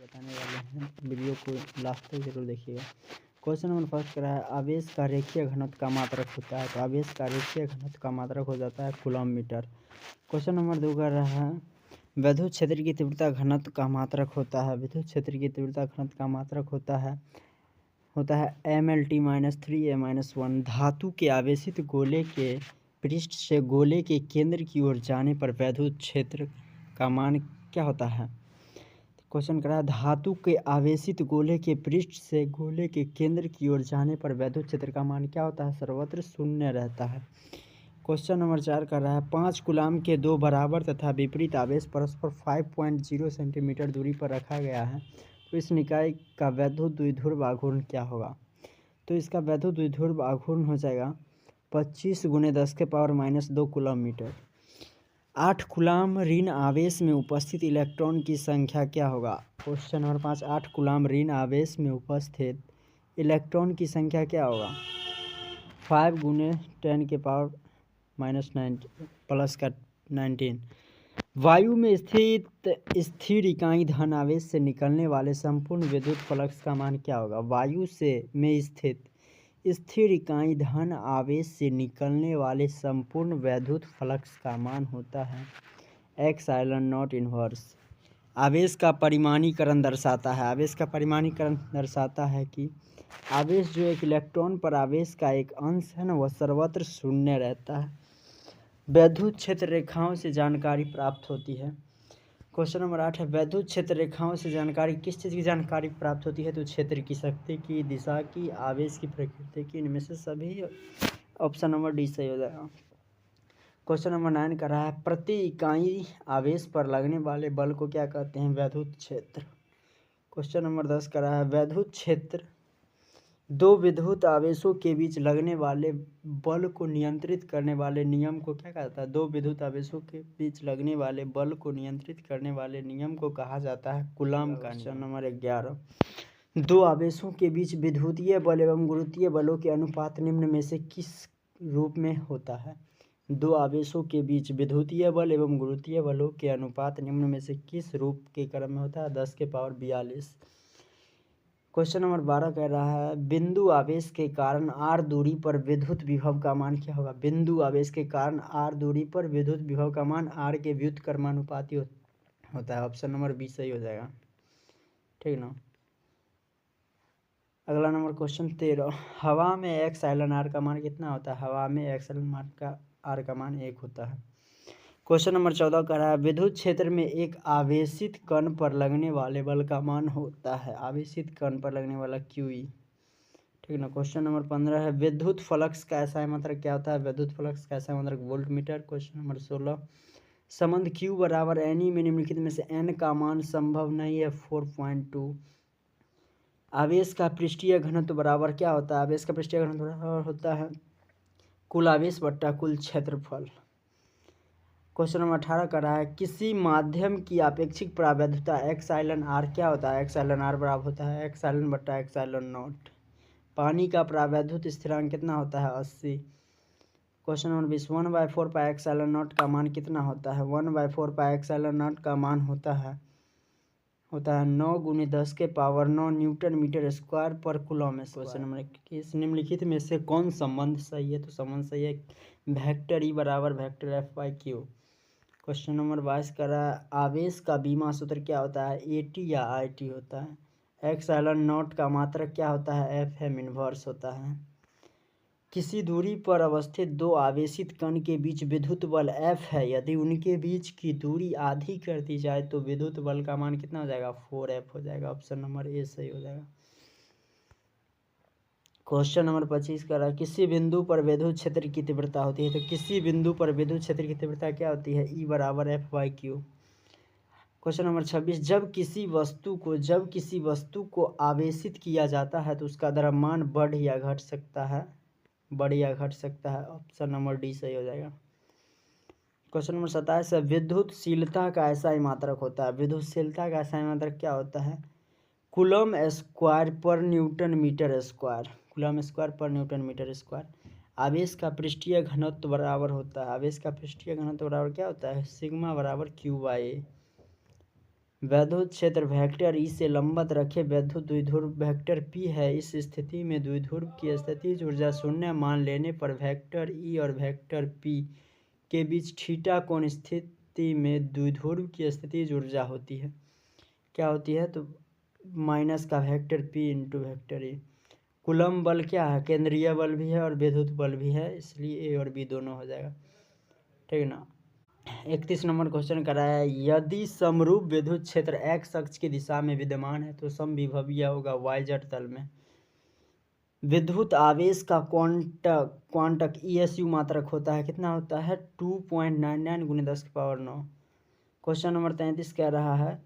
बताने वाले हैं, वीडियो को लास्ट तक जरूर देखिएगा। क्वेश्चन नंबर फर्स्ट करा है, आवेश का रेखीय घनत्व का मात्रक होता है। तो आवेश का रेखीय घनत्व का मात्रक हो जाता है कूलम मीटर। क्वेश्चन नंबर 2 कर रहा है, विद्युत क्षेत्र की तीव्रता घनत्व का मात्रक होता है। विद्युत क्षेत्र की तीव्रता घनत्व का मात्रक होता है mLT-3A-1। धातु के आवेशित गोले के पृष्ठ से गोले के केंद्र की ओर जाने पर विद्युत क्षेत्र का मान क्या होता है। क्वेश्चन करा, धातु के आवेशित गोले के पृष्ठ से गोले के केंद्र की ओर जाने पर विद्युत क्षेत्र का मान क्या होता है, सर्वत्र शून्य रहता है। क्वेश्चन नंबर 4 कर रहा है, 5 कूलाम के दो बराबर तथा विपरीत आवेश परस्पर 5.0 सेंटीमीटर दूरी पर रखा गया है, तो इस निकाय का वैद्युत द्विध्रुव आघूर्ण क्या होगा। तो इसका वैद्युत द्विध्रुव आघूर्ण हो जाएगा 25 × 10⁻² कूलम मीटर। 8 कूलाम ऋण आवेश में उपस्थित इलेक्ट्रॉन की संख्या क्या होगा। क्वेश्चन नंबर 5, 8 कूलाम ऋण आवेश में उपस्थित इलेक्ट्रॉन की संख्या क्या होगा, 5 × 10⁻⁻19। वायु में स्थित स्थिर इकाई धन आवेश से निकलने वाले संपूर्ण विद्युत फ्लक्स का मान क्या होगा। वायु में स्थित स्थिर इकाई धन आवेश से निकलने वाले संपूर्ण विद्युत फ्लक्स का मान होता है ε0 इन्वर्स। आवेश का परिमाणीकरण दर्शाता है। आवेश का परिमाणीकरण दर्शाता है कि आवेश जो एक इलेक्ट्रॉन पर आवेश का एक अंश है ना, वह सर्वत्र शून्य रहता है। विद्युत क्षेत्र रेखाओं से जानकारी प्राप्त होती है। क्वेश्चन नंबर 8 है, विद्युत क्षेत्र रेखाओं से जानकारी किस चीज़ की जानकारी प्राप्त होती है। तो क्षेत्र की शक्ति की, दिशा की, आवेश की प्रकृति की, इनमें से सभी। ऑप्शन नंबर डी सही हो जाएगा। क्वेश्चन नंबर 9 कर रहा है, प्रति इकाई आवेश पर लगने वाले बल को क्या कहते हैं, विद्युत क्षेत्र। क्वेश्चन नंबर 10 कर रहा है, विद्युत क्षेत्र दो विद्युत आवेशों के बीच लगने वाले बल को नियंत्रित करने वाले नियम को क्या कहता है। दो विद्युत आवेशों के बीच लगने वाले बल को नियंत्रित करने वाले नियम को कहा जाता है कूलम का नियम। क्वेश्चन नंबर 11, दो आवेशों के बीच विद्युतीय बल एवं गुरुत्वीय बलों के अनुपात निम्न में से किस रूप में होता है। दो आवेशों के बीच विद्युतीय बल एवं गुरुत्वीय बलों के अनुपात निम्न में से किस रूप के क्रम में होता है, 10⁻42। क्वेश्चन नंबर 12 कह रहा है, बिंदु आवेश के कारण r दूरी पर विद्युत विभव का मान क्या होगा। बिंदु आवेश के कारण r दूरी पर विद्युत विभव का मान r के व्युत्क्रमानुपाती होता है। ऑप्शन नंबर बी सही हो जाएगा, ठीक ना। अगला नंबर क्वेश्चन 13, हवा में εr का मान कितना होता है। हवा में εr का मान 1 होता है। क्वेश्चन नंबर 14 कर रहा है, विद्युत क्षेत्र में एक आवेशित कण पर लगने वाले बल का मान होता है, आवेशित कण पर लगने वाला QE, ठीक ना। क्वेश्चन नंबर 15 है, विद्युत फ्लक्स का ऐसा मात्रक क्या होता है। विद्युत फ्लक्स का ऐसा मात्रक वोल्ट मीटर। क्वेश्चन नंबर 16, संबंध Q बराबर NE में निम्नलिखित में से n का मान संभव नहीं है, 4.2। आवेश का पृष्ठीय घनत्व बराबर क्या होता है। आवेश का पृष्ठीय घनत्व बराबर होता है कुल आवेश बट्टा कुल क्षेत्रफल। क्वेश्चन नंबर 18 कर रहा है, किसी माध्यम की आपेक्षिक प्रावैधता εr क्या होता है। εr बराबर होता है एप्सिलॉन बट्टा ε0। पानी का प्रावैधुत स्थिरांक कितना होता है, 80। क्वेश्चन नंबर 20, 1/4 पाई ε0 का मान कितना होता है। 1/4 पाई ε0 का मान होता है 9 × 10⁻9 न्यूटन मीटर स्क्वायर पर कूलम। क्वेश्चन नंबर 21, निम्नलिखित में से कौन संबंध सही है। तो संबंध सही है वेक्टर E बराबर वेक्टर F/Q। क्वेश्चन नंबर 22 कर रहा है, आवेश का बीमा सूत्र क्या होता है, AT या IT होता है। ε0 का मात्रक क्या होता है, FM इन्वर्स होता है। किसी दूरी पर अवस्थित दो आवेशित कण के बीच विद्युत बल F है, यदि उनके बीच की दूरी आधी कर दी जाए तो विद्युत बल का मान कितना हो जाएगा, 4F हो जाएगा। ऑप्शन नंबर ए सही हो जाएगा। क्वेश्चन नंबर 25 कर रहा है, किसी बिंदु पर विद्युत क्षेत्र की तीव्रता होती है। तो किसी बिंदु पर विद्युत क्षेत्र की तीव्रता क्या होती है, E बराबर F/Q। क्वेश्चन नंबर 26, जब किसी वस्तु को आवेशित किया जाता है तो उसका द्रव्यमान बढ़ या घट सकता है। ऑप्शन नंबर डी सही हो जाएगा। क्वेश्चन नंबर 27 है, विद्युतशीलता का ऐसा ही मात्रक होता है। विद्युतशीलता का ऐसा ही मात्रक क्या होता है, कूलम स्क्वायर पर newton metre square. Coulomb square पर न्यूटन मीटर स्क्वायर। आवेश का पृष्ठीय घनत्व बराबर होता है, आवेश का पृष्ठीय घनत्व बराबर क्या होता है, सिग्मा बराबर Q/A। वैद्युत क्षेत्र वेक्टर ई से लंबवत रखे वैद्युत द्विध्रुव वेक्टर पी है। इस स्थिति में द्विध्रुव की स्थितिज ऊर्जा शून्य मान लेने पर वेक्टर ई और वेक्टर पी के बीच थीटा कोण स्थिति में द्विध्रुव की स्थितिज ऊर्जा होती है। क्या होती है? तो माइनस का vector P into vector A. Coulomb बल क्या है? केंद्रीय बल भी है और विद्युत बल भी है, इसलिए ए और बी दोनों हो जाएगा। ठीक है ना। 31 नंबर क्वेश्चन कराया है, यदि समरूप विद्युत क्षेत्र एक्स अक्ष की दिशा में विद्यमान है तो समविभवीय होगा वाई जेड तल में। विद्युत आवेश का क्वांटक ईएसयू मात्रक होता है, कितना होता है? 2.99 × 10⁻9। क्वेश्चन नंबर 33 कह रहा है,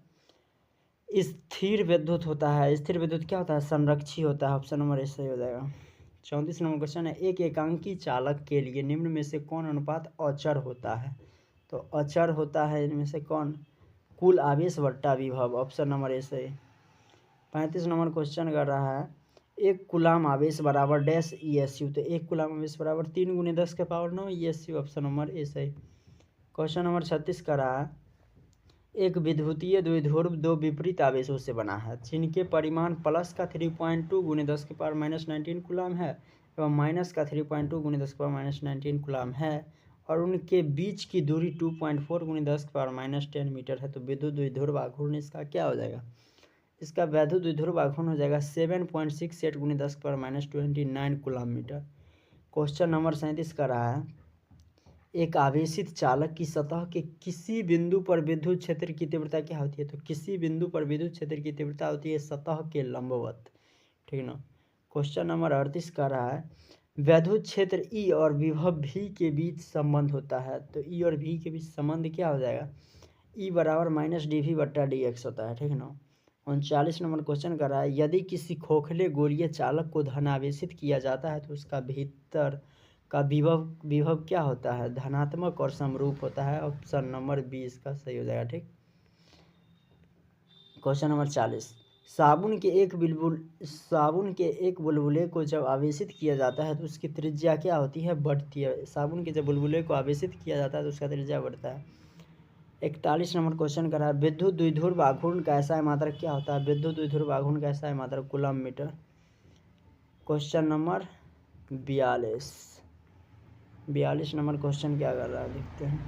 स्थिर विद्युत होता है। स्थिर विद्युत क्या होता है? संरक्षी होता है। ऑप्शन नंबर ए सही हो जाएगा। 34 नंबर क्वेश्चन है, एक एकांकी चालक के लिए निम्न में से कौन अनुपात अचर होता है? तो अचर होता है इनमें से कौन? कुल आवेश बट्टा विभव। ऑप्शन नंबर ए सही। 35 नंबर क्वेश्चन कर रहा है, एक कूलाम आवेश बराबर डैश ईएसयू। तो एक कूलाम आवेश बराबर 3 × 10⁻9 ईएसयू। ऑप्शन नंबर ए सही। क्वेश्चन नंबर 36 कर रहा है, एक विद्युतीय द्विध्रुव दो विपरीत आवेशों से बना है जिनके परिमाण प्लस का 3.2 × 10⁻−19 कूलाम है एवं माइनस का 3.2 × 10⁻−19 कूलाम है और उनके बीच की दूरी 2.4 × 10⁻10 मीटर है। तो विद्युत द्विध्रुव आघूर्ण इसका क्या हो जाएगा? इसका वैद्युत द्विध्रुव आघूर्ण हो जाएगा 7.68 × 10⁻29 कूलाम मीटर। क्वेश्चन नंबर 37 का रहा है, एक आवेशित चालक की सतह के किसी बिंदु पर विद्युत क्षेत्र की तीव्रता क्या होती है? तो किसी बिंदु पर विद्युत क्षेत्र की तीव्रता होती है सतह के लंबवत। ठीक ना। क्वेश्चन नंबर 38 का रहा है, वैद्युत क्षेत्र ई और विभव भी के बीच संबंध होता है। तो ई और भी के बीच संबंध क्या हो जाएगा? ई बराबर -dv/dx होता है। ठीक है ना। 39 नंबर क्वेश्चन कर रहा है, यदि किसी खोखले गोलीय चालक को धनावेशित किया जाता है तो उसका भीतर का विभव क्या होता है? धनात्मक और समरूप होता है। ऑप्शन नंबर बी इसका सही हो जाएगा। ठीक। क्वेश्चन नंबर 40, साबुन के एक बुलबुले को जब आवेशित किया जाता है तो उसकी त्रिज्या क्या होती है? बढ़ती है। साबुन के जब बुलबुले को आवेशित किया जाता है तो उसका त्रिज्या बढ़ता है। 41 नंबर क्वेश्चन कर रहा है, विद्युत द्विध्रुव आघूर्ण का SI मात्रक क्या होता है? विद्युत द्विध्रुव आघूर्ण का SI मात्रक coulomb metre. Question number 42 number question क्या कर रहा है देखते हैं।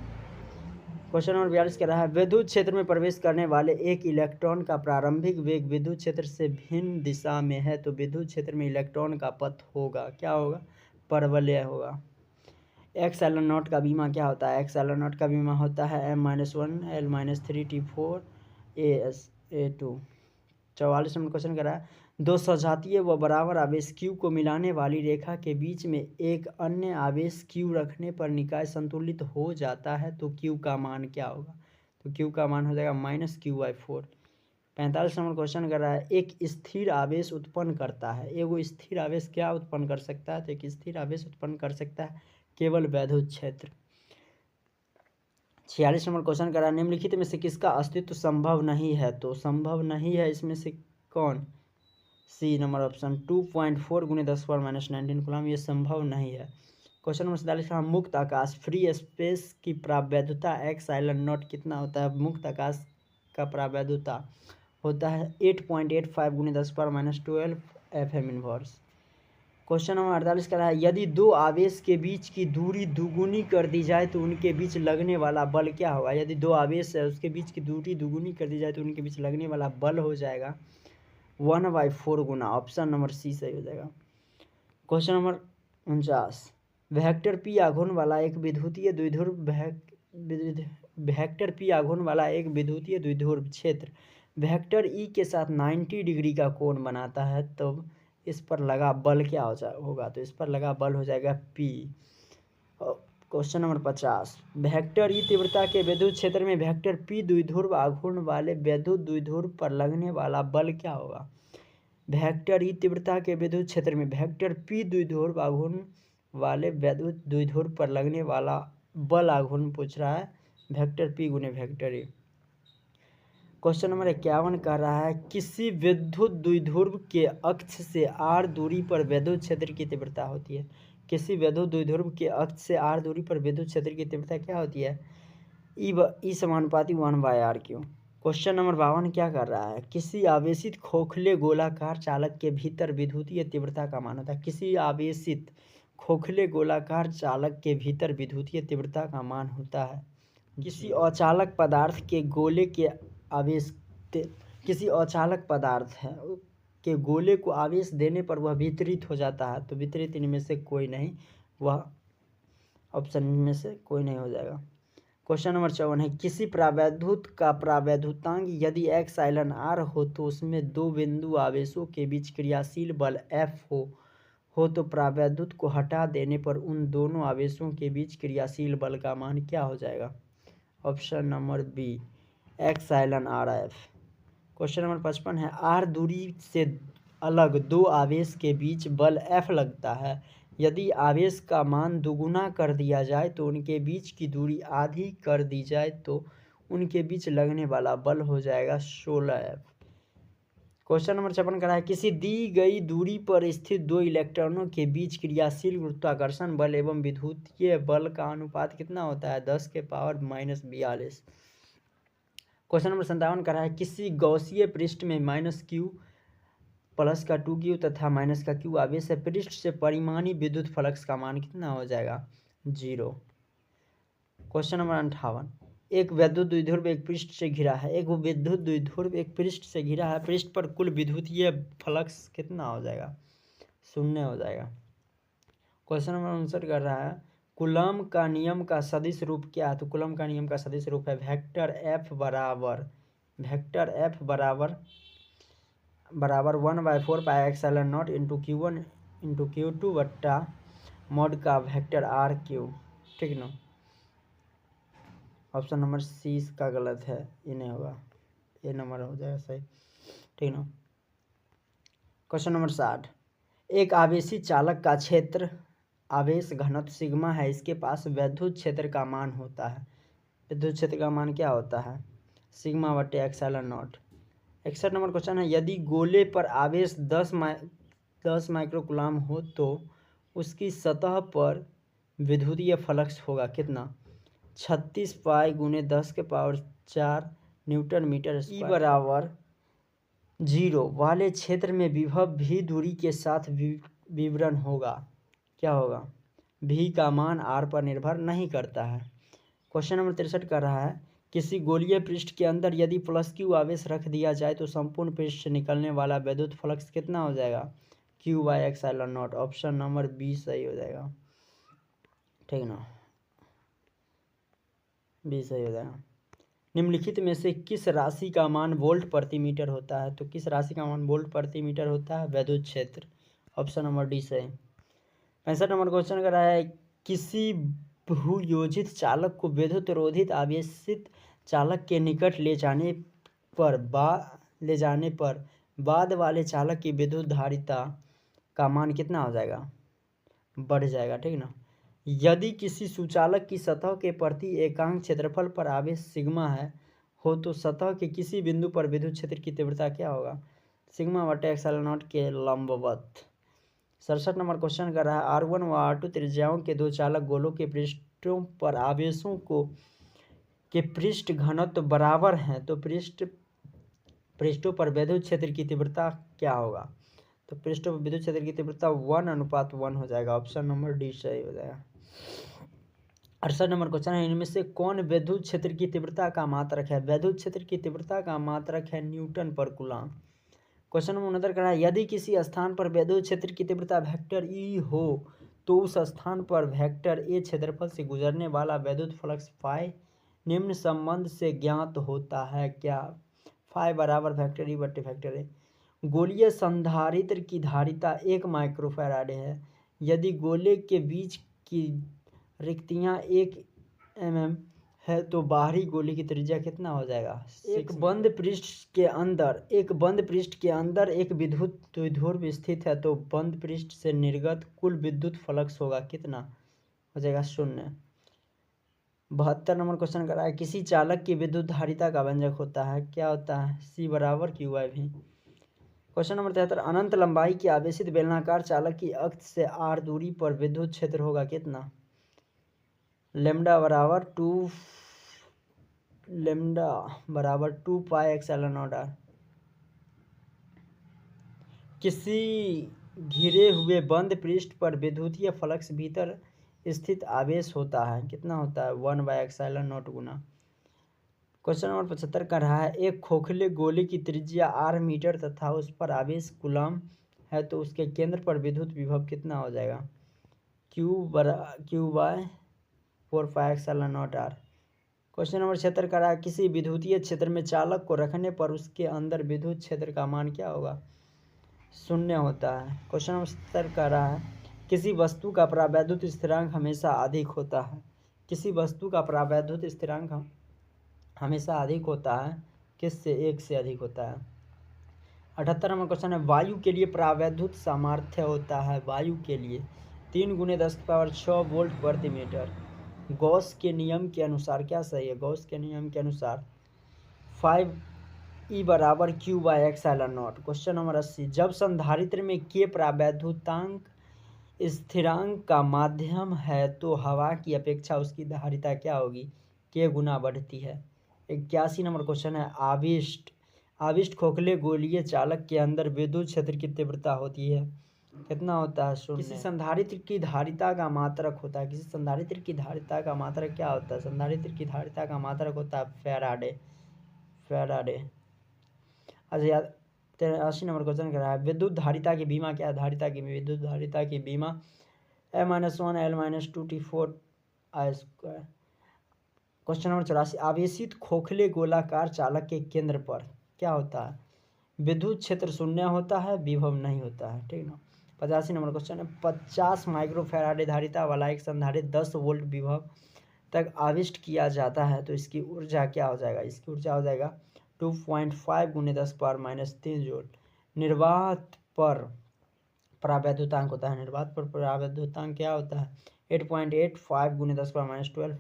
क्वेश्चन नंबर 42 कह रहा है, विद्युत क्षेत्र में प्रवेश करने वाले एक इलेक्ट्रॉन का प्रारंभिक वेग विद्युत क्षेत्र से भिन्न दिशा में है तो विद्युत क्षेत्र में इलेक्ट्रॉन का पथ होगा, क्या होगा? परवलय होगा। x∈0 का बीमा क्या होता है? x∈0 का बीमा होता है m-1 l-3 t4 a2। 44 number question कर रहा है, दो सजातीय व बराबर आवेश q को मिलाने वाली रेखा के बीच में एक अन्य आवेश q रखने पर निकाय संतुलित हो जाता है तो q का मान क्या होगा? तो q का मान हो जाएगा -q/4। 45 नंबर क्वेश्चन कर रहा है, एक स्थिर आवेश उत्पन्न करता है। एगो स्थिर आवेश क्या उत्पन्न कर सकता है? तो एक स्थिर आवेश उत्पन्न कर सकता है केवल वैद्युत क्षेत्र। 46 नंबर क्वेश्चन कर रहा है, निम्नलिखित में से किसका अस्तित्व संभव नहीं है? तो संभव नहीं है इसमें से कौन? सी नंबर ऑप्शन 2.4 × 10⁻19 कूलम, ये संभव नहीं है। क्वेश्चन नंबर 47 का, मुक्त आकाश फ्री स्पेस की प्रावैधता x∈0 कितना होता है? मुक्त आकाश का प्रावैधता होता है 8.85 × 10⁻12 FM इनवर्स। क्वेश्चन नंबर 48 का है, यदि दो आवेश के बीच की दूरी दुगुनी कर दी जाए तो उनके बीच लगने वाला बल क्या होगा? यदि दो आवेश है उसके बीच की दूरी दुगुनी कर दी जाए तो उनके बीच लगने वाला बल हो जाएगा 1/4 गुना। ऑप्शन नंबर सी सही हो जाएगा। क्वेश्चन नंबर 49, वेक्टर पी आघूर्ण वाला एक विद्युतीय द्विध्रुव क्षेत्र वेक्टर ई के साथ 90 डिग्री का कोण बनाता है, तब इस पर लगा बल क्या होगा? तो इस पर लगा बल हो जाएगा P। Question number 50, vector E तीव्रता के विद्युत क्षेत्र में वेक्टर P द्विध्रुव आघूर्ण वाले विद्युत द्विध्रुव पर लगने वाला बल क्या होगा? वेक्टर ई तीव्रता के विद्युत क्षेत्र में वेक्टर P द्विध्रुव आघूर्ण वाले विद्युत द्विध्रुव पर लगने वाला बल आघूर्ण पूछ रहा है, vector P × vector E। Question number 51 कह रहा है, किसी विद्युत द्विध्रुव के अक्ष से r दूरी पर विद्युत क्षेत्र की तीव्रता होती है। किसी विद्युत द्विध्रुव के अक्ष से r दूरी पर विद्युत क्षेत्र की तीव्रता क्या होती है? ई समानुपाती 1/r क्यों। क्वेश्चन नंबर 52 क्या कर रहा है, किसी आवेशित खोखले गोलाकार चालक के भीतर विद्युतीय तीव्रता का मान होता है। किसी आवेशित खोखले गोलाकार चालक के भीतर विद्युतीय तीव्रता का मान होता है। किसी अचालक पदार्थ के गोले के आवेश किसी अचालक पदार्थ है के गोले को आवेश देने पर वह वितरित हो जाता है, तो वितरित इनमें से कोई नहीं, वह ऑप्शन में से कोई नहीं हो जाएगा। क्वेश्चन नंबर 54 है, किसी प्रावैद्युत का प्रावैद्युतांक यदि x आइलन r हो तो उसमें दो बिंदु आवेशों के बीच क्रियाशील बल F हो तो प्रावैद्युत को हटा देने पर उन दोनों आवेशों के बीच क्रियाशील बल का मान क्या हो जाएगा। ऑप्शन नंबर बी, x आइलन r F। क्वेश्चन नंबर 55 है, r दूरी से अलग दो आवेश के बीच बल F लगता है। यदि आवेश का मान दुगुना कर दिया जाए तो उनके बीच की दूरी आधी कर दी जाए तो उनके बीच लगने वाला बल हो जाएगा 16F। क्वेश्चन नंबर 56 का है, किसी दी गई दूरी पर स्थित दो इलेक्ट्रॉनों के बीच क्रियाशील गुरुत्वाकर्षण बल एवं विद्युतीय बल का अनुपात कितना होता है, 10⁻42। क्वेश्चन नंबर 57 का है, किसी गौसीय पृष्ठ में -q प्लस का 2q तथा माइनस का q आवेश है, पृष्ठ से परिमाणी विद्युत फ्लक्स का मान कितना हो जाएगा, 0। क्वेश्चन नंबर 58, एक विद्युत द्विध्रुव एक पृष्ठ से घिरा है। एक विद्युत द्विध्रुव एक पृष्ठ से घिरा है, पृष्ठ पर कुल विद्युतीय फ्लक्स कितना हो जाएगा, 0 हो जाएगा। क्वेश्चन नंबर 59 कर रहा है, कूलम का नियम का सदिश रूप क्या है, तो कूलम का नियम का सदिश रूप है वेक्टर F बराबर 1/4 pi epsilon not into Q1 into Q2 बट्टा मॉड का वेक्टर R3। ठीक ना। ऑप्शन नंबर सी इसका गलत है, ये नहीं होगा, ये नंबर हो जाएगा सही। ठीक ना। क्वेश्चन नंबर 60, एक आवेशी चालक का क्षेत्र आवेश घनत्व सिग्मा है, इसके पास विद्युत क्षेत्र का मान होता है। विद्युत क्षेत्र का मान क्या होता है, सिग्मा बटे एप्सिलॉन नॉट। 61 नंबर क्वेश्चन है, यदि गोले पर आवेश 10 माइक्रोकूलम हो तो उसकी सतह पर विद्युतीय फ्लक्स होगा कितना, 36 पाई गुने 10⁴ न्यूटन मीटर स्क्वायर। बराबर 0 वाले क्षेत्र में विभव भी दूरी के साथ विवरण होगा, क्या होगा, भी का मान r पर निर्भर नहीं करता है। क्वेश्चन नंबर 63 कर रहा है, किसी गोलीय पृष्ठ के अंदर यदि +q आवेश रख दिया जाए तो संपूर्ण पृष्ठ से निकलने वाला विद्युत फ्लक्स कितना हो जाएगा, Q/ε0। ऑप्शन नंबर बी सही हो जाएगा। ठीक ना, बी सही हो जाएगा। निम्नलिखित में से किस राशि का मान वोल्ट प्रति मीटर होता है, तो किस राशि का मान वोल्ट प्रति मीटर होता है, विद्युत क्षेत्र। ऑप्शन नंबर डी सही। 65 नंबर क्वेश्चन कर रहा है, किसी भूयोजित चालक को विद्युत रोधित आवेशित चालक के निकट ले जाने पर बाद वाले चालक की विद्युत धारिता का मान कितना हो जाएगा, बढ़ जाएगा। ठीक ना। यदि किसी सुचालक की सतह के प्रति एकांक क्षेत्रफल पर आवेश सिग्मा हो तो सतह के किसी बिंदु पर विद्युत क्षेत्र की तीव्रता क्या होगा, सिग्मा बटे एप्सिलॉन नॉट के लंबवत। 67 नंबर क्वेश्चन कर रहा है, R1 व R2 त्रिज्याओं के दो चालक गोलों के पृष्ठों पर आवेशों के पृष्ठ घनत्व बराबर हैं तो पृष्ठों पर विद्युत क्षेत्र की तीव्रता क्या होगा, तो पृष्ठों पर विद्युत क्षेत्र की तीव्रता 1:1 हो जाएगा। ऑप्शन नंबर डी सही हो जाएगा। 68 नंबर क्वेश्चन है, इनमें से कौन विद्युत क्षेत्र की तीव्रता का मात्रक है, विद्युत क्षेत्र की तीव्रता का मात्रक है न्यूटन पर कूलम। क्वेश्चन नंबर 69 का है, यदि किसी स्थान पर विद्युत क्षेत्र की तीव्रता वेक्टर ई हो तो उस स्थान पर वेक्टर ए क्षेत्रफल से गुजरने वाला विद्युत फ्लक्स फाई निम्न संबंध से ज्ञात होता है, क्या, फाई बराबर वेक्टर ई बटे वेक्टर ए। गोलीय संधारित्र की धारिता 1 माइक्रोफैराड है। यदि गोले के बीच की रिक्तियां 1 mm है तो बाहरी गोले की त्रिज्या कितना हो जाएगा, एक बंद पृष्ठ के अंदर एक विद्युत द्विध्रुव स्थित है तो बंद पृष्ठ से निर्गत कुल विद्युत फ्लक्स होगा कितना, हो जाएगा 0। 72 नंबर क्वेश्चन कर रहा है, किसी चालक की विद्युत धारिता का व्यंजक होता है, क्या होता है, C बराबर QIV। क्वेश्चन नंबर 73, अनंत लंबाई की आवेशित बेलनाकार चालक की अक्ष से r दूरी पर विद्युत क्षेत्र होगा कितना, लैम्डा बराबर 2 लेमडा बराबर 2 पाई एप्सिलॉन नॉट आर। किसी घिरे हुए बंद पृष्ठ पर विद्युतीय फ्लक्स भीतर स्थित आवेश होता है, कितना होता है 1/एप्सिलॉन नॉट गुना। क्वेश्चन नंबर 75 का रहा है, एक खोखले गोले की त्रिज्या r मीटर तथा उस पर आवेश कूलम है तो उसके केंद्र पर विद्युत विभव कितना हो जाएगा, Q/4πε0r। क्वेश्चन नंबर 76 का रहा है, किसी विद्युतीय क्षेत्र में चालक को रखने पर उसके अंदर विद्युत क्षेत्र का मान क्या होगा, 0 होता है। क्वेश्चन नंबर 70 का रहा है, किसी वस्तु का परावैद्युत स्थिरांक हमेशा अधिक होता है, किसी वस्तु का परावैद्युत स्थिरांक हमेशा अधिक होता है, किससे, 1 से अधिक होता है। 78 नंबर क्वेश्चन है, वायु के लिए परावैद्युत सामर्थ्य होता है, वायु के लिए 3 × 10⁶ वोल्ट प्रति मीटर। गॉस के नियम के अनुसार क्या सही है, गॉस के नियम के अनुसार 5E बराबर Q/ε0। क्वेश्चन नंबर 80, जब संधारित्र में K परावैद्युतांक स्थिरांक का माध्यम है तो हवा की अपेक्षा उसकी धारिता क्या होगी, K गुना बढ़ती है। 81 नंबर क्वेश्चन है, आविष्ट खोखले गोलीय चालक के अंदर विद्युत क्षेत्र की तीव्रता होती है, कितना होता है, 0। किसी संधारित्र की धारिता का मात्रक होता है, किसी संधारित्र की धारिता का मात्रक क्या होता है, संधारित्र की धारिता का मात्रक होता है फैराडे। अच्छा याद। 83 नंबर क्वेश्चन कर रहा है, विद्युत धारिता की बीमा क्या है, धारिता की विद्युत धारिता की बीमा a-1 l-2 T4 I²। Question number 84, आवेशित खोखले गोलाकार चालक के केंद्र पर क्या होता है, विद्युत क्षेत्र 0 होता है, विभव नहीं होता है, ठीक ना। 85 नंबर क्वेश्चन है, 50 माइक्रोफैराडे धारिता वाला एक संधारित्र 10 वोल्ट विभव तक आविष्ट किया जाता है तो इसकी ऊर्जा क्या हो जाएगा, इसकी ऊर्जा हो जाएगा 2.5 × 10⁻³ जूल। निर्वात पर परावैद्युतांक होता है, निर्वात पर परावैद्युतांक क्या होता है 8.85 × 10⁻12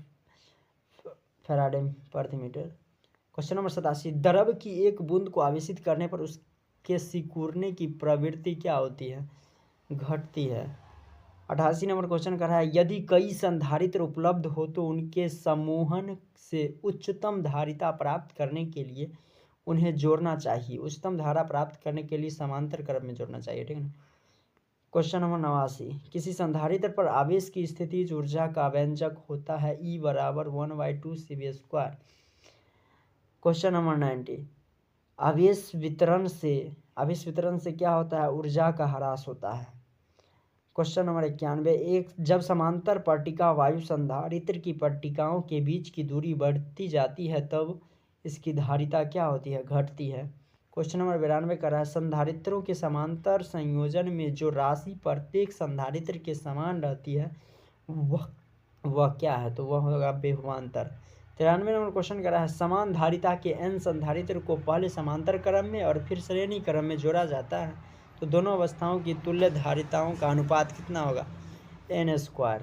फैराडे प्रति मीटर। क्वेश्चन नंबर 87, द्रव की एक बूंद को आवेशित करने पर उसके सिकुड़ने की प्रवृत्ति क्या होती है, घटती है। 88 नंबर क्वेश्चन कर रहा है, यदि कई संधारित्र उपलब्ध हो तो उनके समूहन से उच्चतम धारिता प्राप्त करने के लिए उन्हें जोड़ना चाहिए, उच्चतम धारा प्राप्त करने के लिए समांतर क्रम में जोड़ना चाहिए, ठीक है। क्वेश्चन नंबर 89, किसी संधारित्र पर आवेश की स्थितिज ऊर्जा का व्यंजक होता है E बराबर 1/2 CV²। क्वेश्चन नंबर 90, आवेश वितरण से क्या होता है, ऊर्जा का ह्रास होता है। क्वेश्चन नंबर 91, जब समांतर पट्टिका वायु संधारित्र की पट्टिकाओं के बीच की दूरी बढ़ती जाती है तब इसकी धारिता क्या होती है, घटती है। क्वेश्चन नंबर 92 कर रहा है, संधारित्रों के समांतर संयोजन में जो राशि प्रत्येक संधारित्र के समान रहती है वह क्या है, तो वह होगा विभवांतर। 93 नंबर क्वेश्चन कर रहा है, समान धारिता के n संधारित्र को पहले समांतर क्रम में और फिर श्रेणी क्रम में जोड़ा जाता है तो दोनों अवस्थाओं की तुल्य धारिताओं का अनुपात कितना होगा, n²।